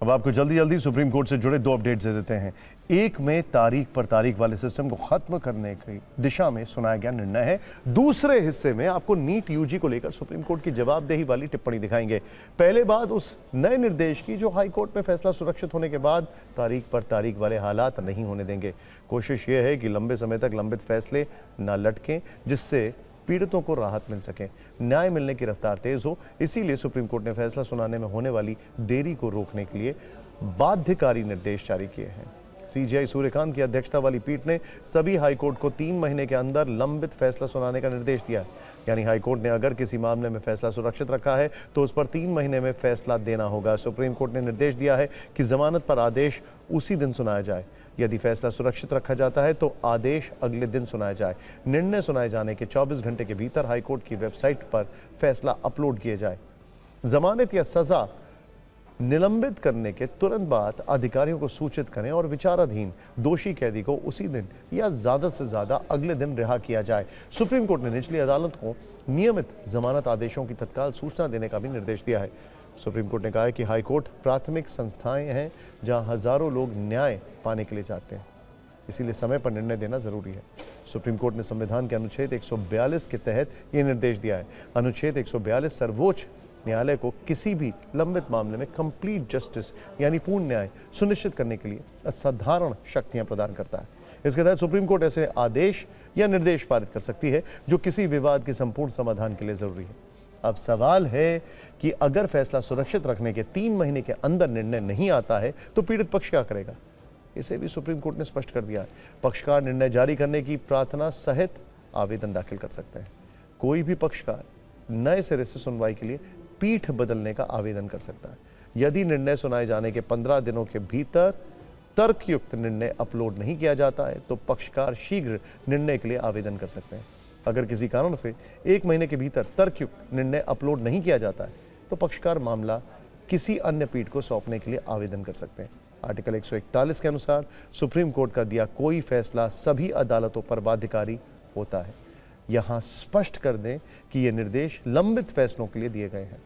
अब आपको जल्दी जल्दी सुप्रीम कोर्ट से जुड़े 2 अपडेट्स दे देते हैं। एक में तारीख पर तारीख वाले सिस्टम को खत्म करने की दिशा में सुनाया गया निर्णय है। दूसरे हिस्से में आपको नीट यूजी को लेकर सुप्रीम कोर्ट की जवाबदेही वाली टिप्पणी दिखाएंगे। पहले बात उस नए निर्देश की जो हाई कोर्ट में फैसला सुरक्षित होने के बाद तारीख पर तारीख वाले हालात नहीं होने देंगे। कोशिश यह है कि लंबे समय तक लंबित फैसले न लटकें, जिससे पीड़ितों को राहत मिल सके, न्याय मिलने की रफ्तार तेज हो। इसीलिए सुप्रीम कोर्ट ने फैसला सुनाने में होने वाली देरी को रोकने के लिए बाध्यकारी निर्देश जारी किए हैं। सीजेआई सूर्यकांत की अध्यक्षता वाली पीठ ने सभी हाईकोर्ट को 3 महीने के अंदर लंबित फैसला सुनाने का निर्देश दिया है। यानी हाईकोर्ट ने अगर किसी मामले में फैसला सुरक्षित रखा है तो उस पर 3 महीने में फैसला देना होगा। सुप्रीम कोर्ट ने निर्देश दिया है कि जमानत पर आदेश उसी दिन सुनाया जाए। यदि फैसला सुरक्षित रखा जाता है तो आदेश अगले दिन सुनाया जाए। निर्णय सुनाए जाने के 24 घंटे के भीतर हाईकोर्ट की वेबसाइट पर फैसला अपलोड किया जाए। जमानत या सजा निलंबित करने के तुरंत बाद अधिकारियों को सूचित करें और विचाराधीन दोषी कैदी को उसी दिन या ज्यादा से ज्यादा अगले दिन रिहा किया जाए। सुप्रीम कोर्ट ने निचली अदालत को नियमित जमानत आदेशों की तत्काल सूचना देने का भी निर्देश दिया है। सुप्रीम कोर्ट ने कहा है कि हाईकोर्ट प्राथमिक संस्थाएं हैं जहां हजारों लोग न्याय पाने के लिए जाते हैं, इसीलिए समय पर निर्णय देना जरूरी है। सुप्रीम कोर्ट ने संविधान के अनुच्छेद 142 के तहत यह निर्देश दिया है। अनुच्छेद 142 सर्वोच्च न्यायालय को किसी भी लंबित मामले में कंप्लीट जस्टिस यानी पूर्ण न्याय सुनिश्चित करने के लिए असाधारण शक्तियां प्रदान करता है। इसके तहत सुप्रीम कोर्ट ऐसे आदेश या निर्देश पारित कर सकती है जो किसी विवाद के संपूर्ण समाधान के लिए जरूरी है। अब सवाल है कि अगर फैसला सुरक्षित रखने के 3 महीने के अंदर निर्णय नहीं आता है तो पीड़ित पक्ष क्या करेगा? इसे भी सुप्रीम कोर्ट ने स्पष्ट कर दिया है। पक्षकार निर्णय जारी करने की प्रार्थना सहित आवेदन दाखिल कर सकते हैं। कोई भी पक्षकार नए सिरे से सुनवाई के लिए पीठ बदलने का आवेदन कर सकता है। यदि निर्णय सुनाए जाने के 15 दिनों के भीतर तर्कयुक्त निर्णय अपलोड नहीं किया जाता है तो पक्षकार शीघ्र निर्णय के लिए आवेदन कर सकते हैं। अगर किसी कारण से 1 महीने के भीतर तर्कयुक्त निर्णय अपलोड नहीं किया जाता है तो पक्षकार मामला किसी अन्य पीठ को सौंपने के लिए आवेदन कर सकते हैं। आर्टिकल 141 के अनुसार सुप्रीम कोर्ट का दिया कोई फैसला सभी अदालतों पर बाध्यकारी होता है। यहां स्पष्ट कर दें कि ये निर्देश लंबित फैसलों के लिए दिए गए हैं।